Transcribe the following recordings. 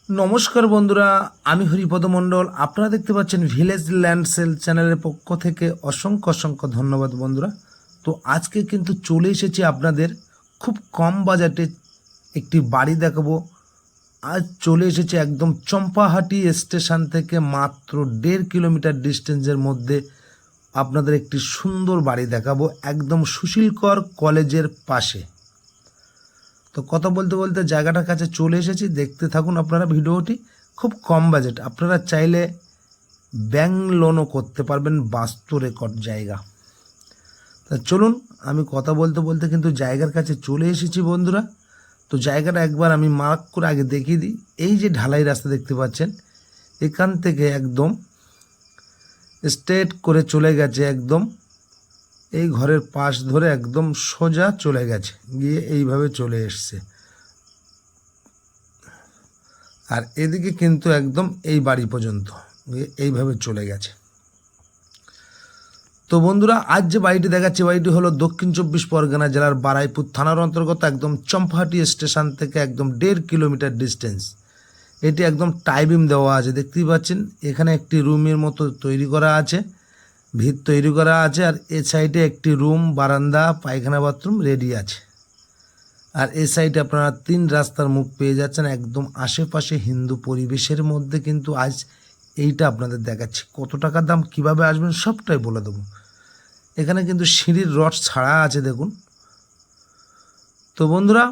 নমস্কার বন্ধুরা, আমি হরিপদ মণ্ডল। আপনারা দেখতে পাচ্ছেন ভিলেজ ল্যান্ড সেল চ্যানেলের পক্ষ থেকে অসংখ্য অসংখ্য ধন্যবাদ বন্ধুরা। তো আজকে কিন্তু চলে এসেছি আপনাদের খুব কম বাজেটে একটি বাড়ি দেখাবো। আজ চলে এসেছি একদম চম্পাহাটি স্টেশন থেকে মাত্র 1.5 কিলোমিটার ডিস্টেন্সের মধ্যে আপনাদের একটি সুন্দর বাড়ি দেখাবো, একদম সুশীলকর কলেজের পাশে। তো কথা বলতে বলতে জায়গাটার কাছে চলে এসেছি, দেখতে থাকুন আপনারা ভিডিওটি। খুব কম বাজেট, আপনারা চাইলে ব্যাংক লোনও করতে পারবেন, বাস্তু রেকর্ড জায়গা। তা চলুন, আমি কথা বলতে বলতে কিন্তু জায়গার কাছে চলে এসেছি বন্ধুরা। তো জায়গাটা একবার আমি মার্ক করে আগে দেখিয়ে দিই। এই যে ঢালাই রাস্তা দেখতে পাচ্ছেন, এখান থেকে একদম স্ট্রেট করে চলে গেছে, একদম এই ঘরের পাশ ধরে একদম সোজা চলে গেছে, গিয়ে এইভাবে চলে এসছে। আর এদিকে কিন্তু একদম এই বাড়ি পর্যন্ত গিয়ে এইভাবে চলে গেছে। তো বন্ধুরা, আজ যে বাড়িটি দেখাচ্ছি, বাড়িটি হলো দক্ষিণ 24 পরগনা জেলার বারাইপুর থানার অন্তর্গত, একদম চম্পাহাটি স্টেশন থেকে একদম 1.5 কিলোমিটার ডিস্টেন্স। এটি একদম টাইবিম দেওয়া আছে, দেখতেই পাচ্ছেন। এখানে একটি রুমের মতো তৈরি করা আছে, ভিত তৈরি করা আছে। আর এ সাইডে একটি রুম, বারান্দা, পায়খানা, বাথরুম রেডি আছে। আর এই সাইডে আপনারা 3 রাস্তার মুখ পেয়ে যাচ্ছেন, একদম আশেপাশে হিন্দু পরিবেশের মধ্যে। কিন্তু আজ এইটা আপনাদের দেখাচ্ছি। কত টাকার দাম, কিভাবে আসবেন সবটাই বলে দেবো। এখানে কিন্তু সিঁড়ির রড ছাড়া আছে, দেখুন। তো বন্ধুরা,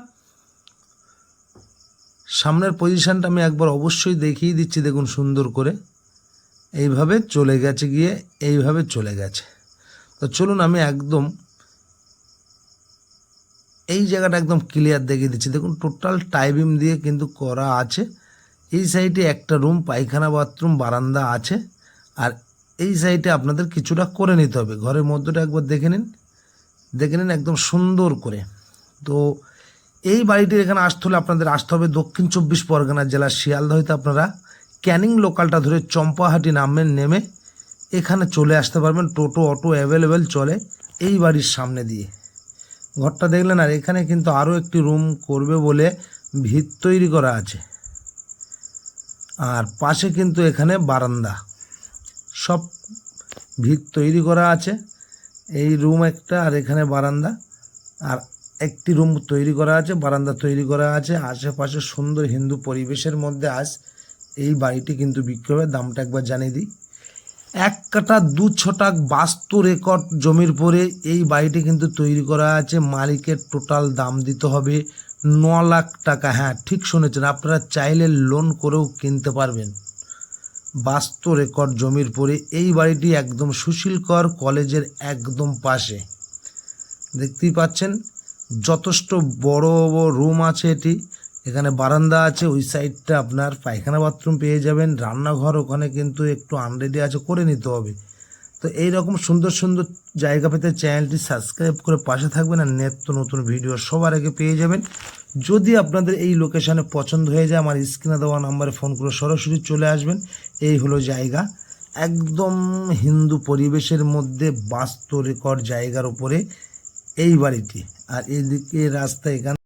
সামনের পজিশনটা আমি একবার অবশ্যই দেখিয়ে দিচ্ছি, দেখুন সুন্দর করে। এইভাবে চলে গেছে, গিয়ে এইভাবে চলে গেছে। তো চলুন, আমি একদম এই জায়গাটা একদম ক্লিয়ার দেখিয়ে দিচ্ছি। দেখুন, টোটাল টাইবিম দিয়ে কিন্তু করা আছে। এই সাইডে একটা রুম, পায়খানা, বাথরুম, বারান্দা আছে। আর এই সাইডে আপনাদের কিছুটা করে নিতে হবে। ঘরের মধ্যটা একবার দেখে নিন একদম সুন্দর করে। তো এই বাড়িটির এখানে আসতে হলে আপনাদের আসতে হবে দক্ষিণ 24 পরগনা জেলার শিয়ালদা হইতে। আপনারা ক্যানিং লোকালটা ধরে চম্পাহাটি নামবেন, নেমে এখানে চলে আসতে পারবেন। টোটো, অটো অ্যাভেলেবেল চলে এই বাড়ির সামনে দিয়ে। ঘরটা দেখলেন। আর এখানে কিন্তু আরও একটি রুম করবে বলে ভিত তৈরি করা আছে। আর পাশে কিন্তু এখানে বারান্দা, সব ভিত তৈরি করা আছে। এই রুম একটা, আর এখানে বারান্দা, আর একটি রুম তৈরি করা আছে, বারান্দা তৈরি করা আছে। আশেপাশে সুন্দর হিন্দু পরিবেশের মধ্যে আজ এই বাড়িটি কিন্তু বিক্রি হবে। দামটা একবার জানিয়ে দিই। 1 কাঠা 2 ছটাক বাস্তু রেকর্ড জমির পরে এই বাড়িটি কিন্তু তৈরি করা আছে। মালিকের টোটাল দাম দিতে হবে 9 লাখ টাকা। হ্যাঁ, ঠিক শুনেছেন, আপনারা চাইলে লোন করেও কিনতে পারবেন। বাস্তু রেকর্ড জমির পরে এই বাড়িটি একদম সুশীলকর কলেজের একদম পাশে। দেখতেই পাচ্ছেন, যথেষ্ট বড় রুম আছে এটি। এখানে বারান্দা আছে, ওই সাইডটা আপনার পায়খানা, বাথরুম পেয়ে যাবেন। রান্নাঘর ওখানে কিন্তু একটু আনরেডি আছে, করে নিতে হবে। তো এই রকম সুন্দর সুন্দর জায়গা পেতে চ্যানেলটি সাবস্ক্রাইব করে পাশে থাকবেন, আর নিত্য নতুন ভিডিও সবার আগে পেয়ে যাবেন। যদি আপনাদের এই লোকেশানে পছন্দ হয়ে যায়, আমার স্ক্রিনে দেওয়া নাম্বারে ফোন করে সরাসরি চলে আসবেন। এই হলো জায়গা, একদম হিন্দু পরিবেশের মধ্যে বাস্তু রেকর্ড জায়গার উপরে এই বাড়িটি। আর এদিকে রাস্তা, এখানে